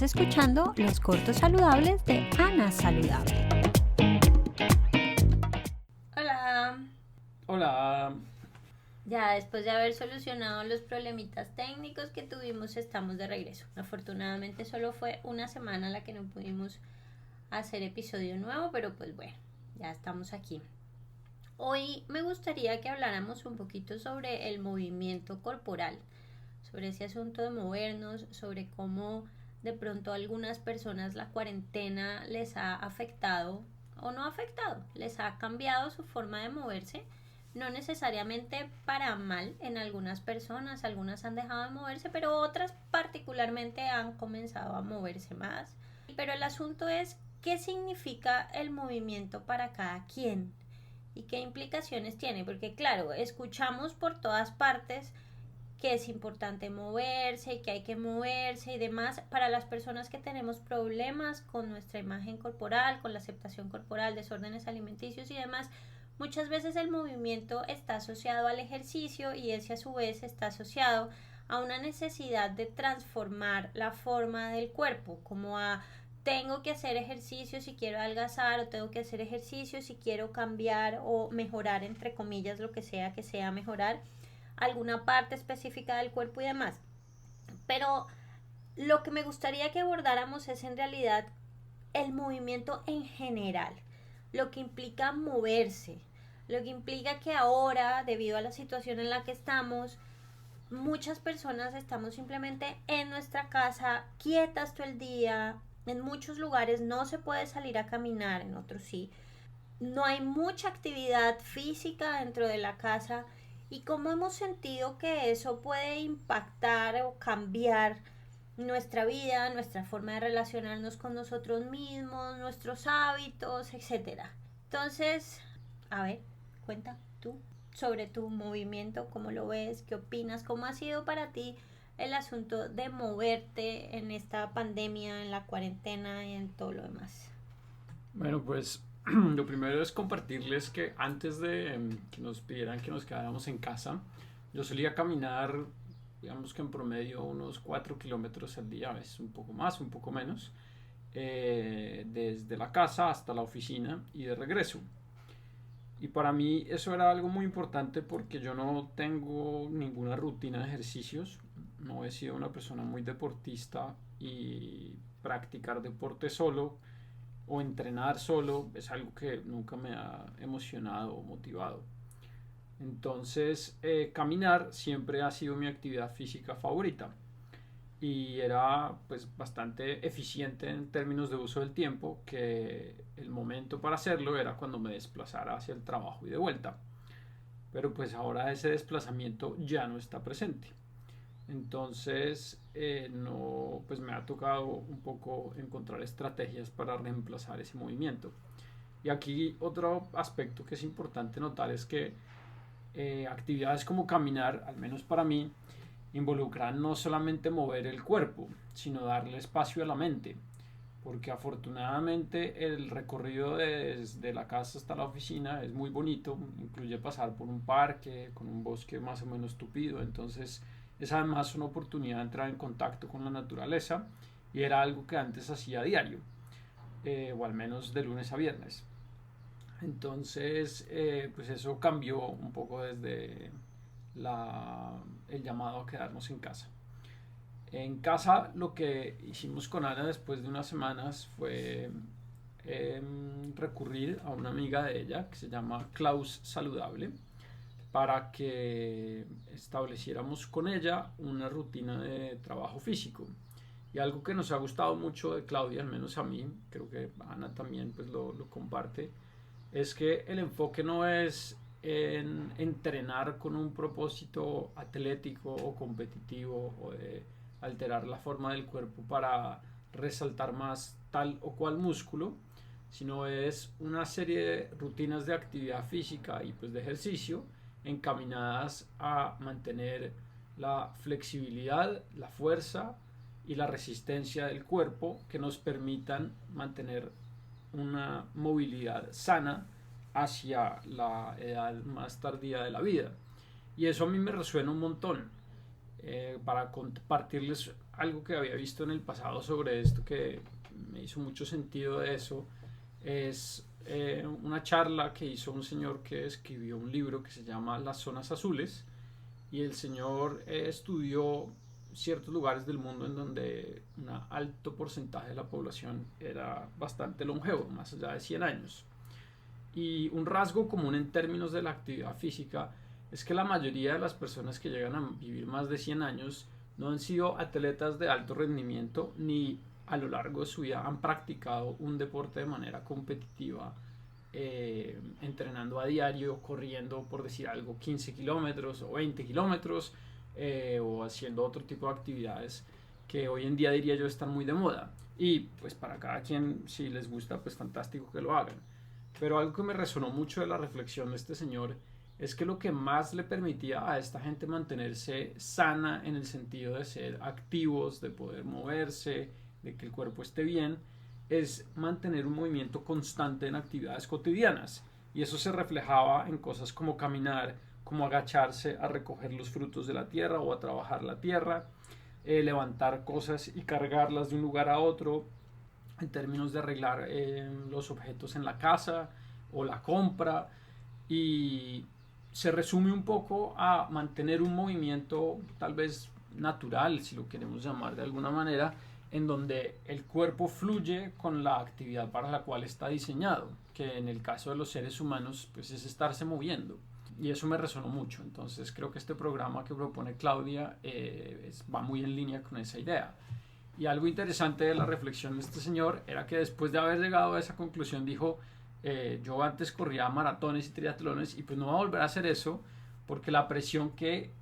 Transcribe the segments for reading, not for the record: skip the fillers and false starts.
escuchando los cortos saludables de Ana Saludable. Hola. Hola. Ya después de haber solucionado los problemitas técnicos que tuvimos, estamos de regreso. Afortunadamente solo fue una semana la que no pudimos hacer episodio nuevo, pero pues bueno, ya estamos aquí. Hoy me gustaría que habláramos un poquito sobre el movimiento corporal, sobre ese asunto de movernos, sobre cómo de pronto a algunas personas la cuarentena les ha afectado o no afectado, les ha cambiado su forma de moverse, no necesariamente para mal en algunas personas, algunas han dejado de moverse, pero otras particularmente han comenzado a moverse más. Pero el asunto es qué significa el movimiento para cada quien y qué implicaciones tiene, porque claro, escuchamos por todas partes que es importante moverse, que hay que moverse y demás. Para las personas que tenemos problemas con nuestra imagen corporal, con la aceptación corporal, desórdenes alimenticios y demás, muchas veces el movimiento está asociado al ejercicio y ese a su vez está asociado a una necesidad de transformar la forma del cuerpo, como a tengo que hacer ejercicio si quiero adelgazar o tengo que hacer ejercicio si quiero cambiar o mejorar, entre comillas, lo que sea mejorar alguna parte específica del cuerpo y demás. Pero lo que me gustaría que abordáramos es en realidad el movimiento en general, lo que implica moverse, lo que implica que ahora, debido a la situación en la que estamos, muchas personas estamos simplemente en nuestra casa, quietas todo el día. En muchos lugares no se puede salir a caminar, en otros sí. No hay mucha actividad física dentro de la casa y cómo hemos sentido que eso puede impactar o cambiar nuestra vida, nuestra forma de relacionarnos con nosotros mismos, nuestros hábitos, etcétera. Entonces, a ver, cuenta tú sobre tu movimiento, cómo lo ves, qué opinas, cómo ha sido para ti el asunto de moverte en esta pandemia, en la cuarentena y en todo lo demás. Bueno, pues lo primero es compartirles que antes de que nos pidieran que nos quedáramos en casa, yo solía caminar, digamos que en promedio unos 4 kilómetros al día, a veces un poco más, un poco menos, desde la casa hasta la oficina y de regreso. Y para mí eso era algo muy importante porque yo no tengo ninguna rutina de ejercicios, no he sido una persona muy deportista y practicar deporte solo o entrenar solo es algo que nunca me ha emocionado o motivado. Entonces, caminar siempre ha sido mi actividad física favorita y era pues bastante eficiente en términos de uso del tiempo, que el momento para hacerlo era cuando me desplazara hacia el trabajo y de vuelta. Pero pues ahora ese desplazamiento ya no está presente. Entonces, no, pues me ha tocado un poco encontrar estrategias para reemplazar ese movimiento. Y aquí otro aspecto que es importante notar es que actividades como caminar, al menos para mí, involucran no solamente mover el cuerpo, sino darle espacio a la mente. Porque afortunadamente el recorrido desde la casa hasta la oficina es muy bonito, incluye pasar por un parque con un bosque más o menos tupido, entonces es además una oportunidad de entrar en contacto con la naturaleza y era algo que antes hacía a diario, o al menos de lunes a viernes. Entonces, pues eso cambió un poco desde el llamado a quedarnos en casa. En casa lo que hicimos con Ana después de unas semanas fue recurrir a una amiga de ella que se llama Klaus Saludable para que estableciéramos con ella una rutina de trabajo físico. Y algo que nos ha gustado mucho de Claudia, al menos a mí, creo que Ana también pues lo comparte, es que el enfoque no es en entrenar con un propósito atlético o competitivo o de alterar la forma del cuerpo para resaltar más tal o cual músculo, sino es una serie de rutinas de actividad física y pues de ejercicio encaminadas a mantener la flexibilidad, la fuerza y la resistencia del cuerpo que nos permitan mantener una movilidad sana hacia la edad más tardía de la vida. Y eso a mí me resuena un montón. para compartirles algo que había visto en el pasado sobre esto, que me hizo mucho sentido de eso, es una charla que hizo un señor que escribió un libro que se llama Las Zonas Azules, y el señor estudió ciertos lugares del mundo en donde un alto porcentaje de la población era bastante longevo, más allá de 100 años. Y un rasgo común en términos de la actividad física es que la mayoría de las personas que llegan a vivir más de 100 años no han sido atletas de alto rendimiento ni a lo largo de su vida han practicado un deporte de manera competitiva, entrenando a diario, corriendo, por decir algo, 15 kilómetros o 20 kilómetros, o haciendo otro tipo de actividades que hoy en día diría yo están muy de moda. Y pues para cada quien, si les gusta, pues fantástico que lo hagan. Pero algo que me resonó mucho de la reflexión de este señor es que lo que más le permitía a esta gente mantenerse sana en el sentido de ser activos, de poder moverse, de que el cuerpo esté bien, es mantener un movimiento constante en actividades cotidianas. Y eso se reflejaba en cosas como caminar, como agacharse a recoger los frutos de la tierra o a trabajar la tierra, levantar cosas y cargarlas de un lugar a otro, en términos de arreglar los objetos en la casa o la compra, y se resume un poco a mantener un movimiento tal vez natural, si lo queremos llamar de alguna manera, en donde el cuerpo fluye con la actividad para la cual está diseñado, que en el caso de los seres humanos pues es estarse moviendo. Y eso me resonó mucho. Entonces creo que este programa que propone Claudia va muy en línea con esa idea. Y algo interesante de la reflexión de este señor era que después de haber llegado a esa conclusión dijo, yo antes corría maratones y triatlones y pues no voy a volver a hacer eso porque la presión que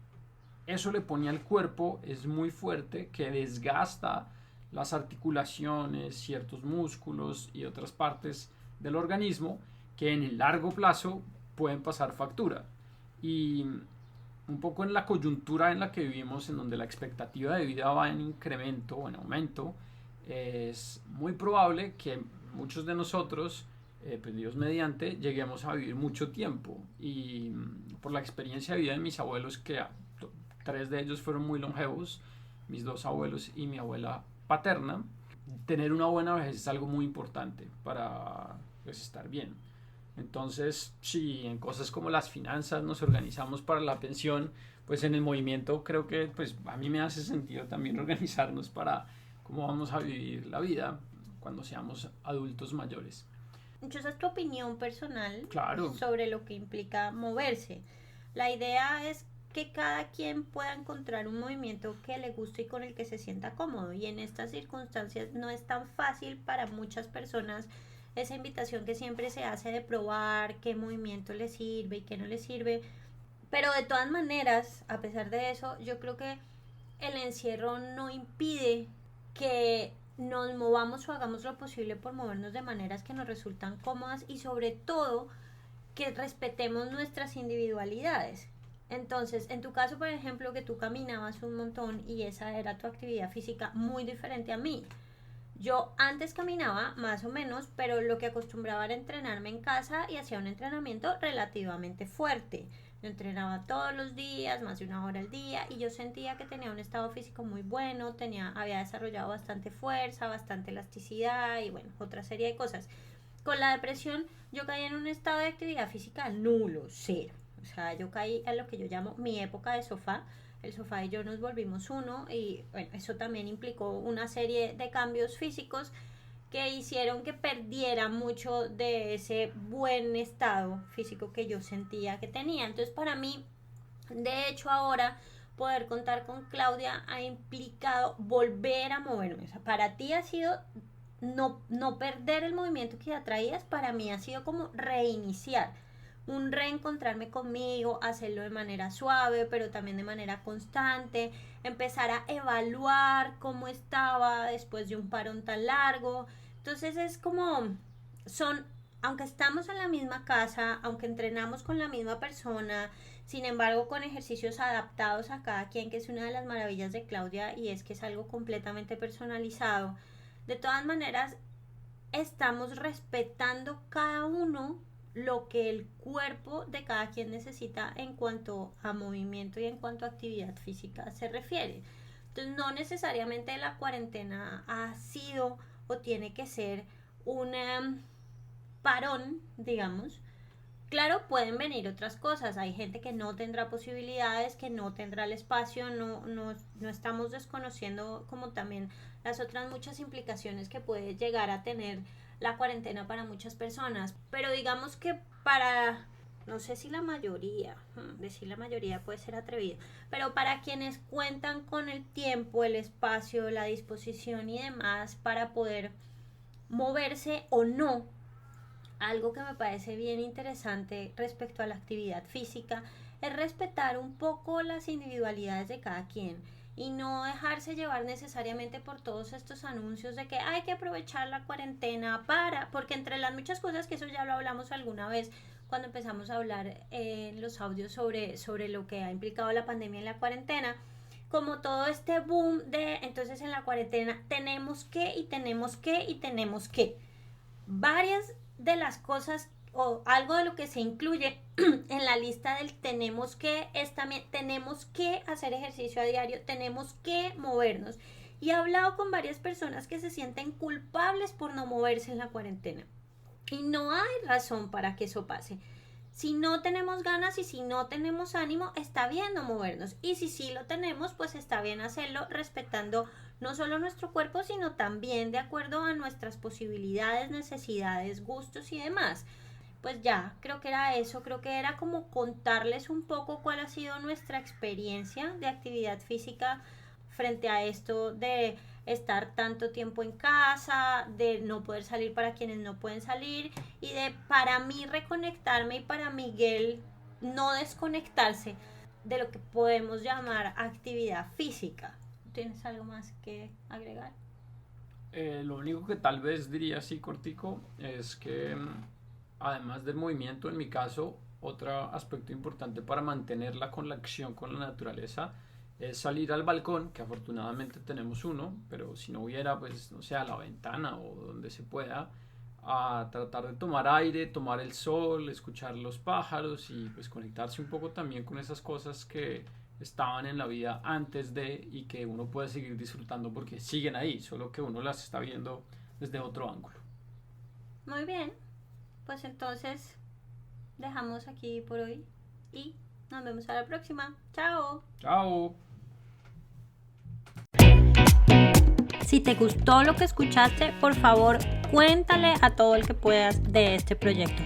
eso le pone al cuerpo es muy fuerte, que desgasta las articulaciones, ciertos músculos y otras partes del organismo que en el largo plazo pueden pasar factura. Y un poco en la coyuntura en la que vivimos, en donde la expectativa de vida va en incremento o en aumento, es muy probable que muchos de nosotros, pues Dios mediante, lleguemos a vivir mucho tiempo. Y por la experiencia de vida de mis abuelos, que 3 de ellos fueron muy longevos, mis 2 abuelos y mi abuela paterna, tener una buena vejez es algo muy importante para pues, estar bien. Entonces, si en cosas como las finanzas nos organizamos para la pensión, pues en el movimiento creo que pues a mí me hace sentido también organizarnos para cómo vamos a vivir la vida cuando seamos adultos mayores. Esa es tu opinión personal, claro, sobre lo que implica moverse. La idea es que cada quien pueda encontrar un movimiento que le guste y con el que se sienta cómodo. Y en estas circunstancias no es tan fácil para muchas personas esa invitación que siempre se hace de probar qué movimiento le sirve y qué no le sirve. Pero de todas maneras, a pesar de eso, yo creo que el encierro no impide que nos movamos o hagamos lo posible por movernos de maneras que nos resultan cómodas y sobre todo que respetemos nuestras individualidades. Entonces, en tu caso, por ejemplo, que tú caminabas un montón y esa era tu actividad física muy diferente a mí. Yo antes caminaba más o menos, pero lo que acostumbraba era entrenarme en casa y hacía un entrenamiento relativamente fuerte. Yo entrenaba todos los días, más de 1 hora al día, y yo sentía que tenía un estado físico muy bueno, había desarrollado bastante fuerza, bastante elasticidad y bueno, otra serie de cosas. Con la depresión yo caí en un estado de actividad física nulo, cero. O sea, yo caí en lo que yo llamo mi época de sofá. El sofá y yo nos volvimos uno y bueno, eso también implicó una serie de cambios físicos que hicieron que perdiera mucho de ese buen estado físico que yo sentía que tenía. Entonces para mí, de hecho ahora, poder contar con Claudia ha implicado volver a moverme. O sea, para ti ha sido no perder el movimiento que ya traías, para mí ha sido como reiniciar. Un reencontrarme conmigo, hacerlo de manera suave, pero también de manera constante, empezar a evaluar cómo estaba después de un parón tan largo. Entonces es como, aunque estamos en la misma casa, aunque entrenamos con la misma persona, sin embargo con ejercicios adaptados a cada quien, que es una de las maravillas de Claudia, y es que es algo completamente personalizado. De todas maneras, estamos respetando cada uno lo que el cuerpo de cada quien necesita en cuanto a movimiento y en cuanto a actividad física se refiere. Entonces no necesariamente la cuarentena ha sido o tiene que ser un parón, digamos. Claro, pueden venir otras cosas. Hay gente que no tendrá posibilidades, que no tendrá el espacio. No estamos desconociendo como también las otras muchas implicaciones que puede llegar a tener la cuarentena para muchas personas. Pero digamos que para, no sé si la mayoría, decir la mayoría puede ser atrevido, pero para quienes cuentan con el tiempo, el espacio, la disposición y demás para poder moverse o no, algo que me parece bien interesante respecto a la actividad física es respetar un poco las individualidades de cada quien y no dejarse llevar necesariamente por todos estos anuncios de que hay que aprovechar la cuarentena porque entre las muchas cosas, que eso ya lo hablamos alguna vez cuando empezamos a hablar en los audios sobre lo que ha implicado la pandemia en la cuarentena, como todo este boom de entonces en la cuarentena tenemos que y tenemos que y tenemos que. Varias de las cosas o algo de lo que se incluye en la lista del tenemos que es también tenemos que hacer ejercicio a diario, tenemos que movernos. Y he hablado con varias personas que se sienten culpables por no moverse en la cuarentena. Y no hay razón para que eso pase. Si no tenemos ganas y si no tenemos ánimo, está bien no movernos. Y si sí lo tenemos, pues está bien hacerlo respetando no solo nuestro cuerpo, sino también de acuerdo a nuestras posibilidades, necesidades, gustos y demás. Pues ya, creo que era eso, creo que era como contarles un poco cuál ha sido nuestra experiencia de actividad física frente a esto de estar tanto tiempo en casa, de no poder salir para quienes no pueden salir y de para mí reconectarme y para Miguel no desconectarse de lo que podemos llamar actividad física. ¿Tienes algo más que agregar? Lo único que tal vez diría así cortico es que además del movimiento, en mi caso, otro aspecto importante para mantener la conexión con la naturaleza es salir al balcón, que afortunadamente tenemos uno, pero si no hubiera, pues no sé, a la ventana o donde se pueda, a tratar de tomar aire, tomar el sol, escuchar los pájaros y pues conectarse un poco también con esas cosas que estaban en la vida antes de y que uno puede seguir disfrutando porque siguen ahí, solo que uno las está viendo desde otro ángulo. Muy bien, pues entonces dejamos aquí por hoy y nos vemos a la próxima. ¡Chao! ¡Chao! Si te gustó lo que escuchaste, por favor, cuéntale a todo el que puedas de este proyecto.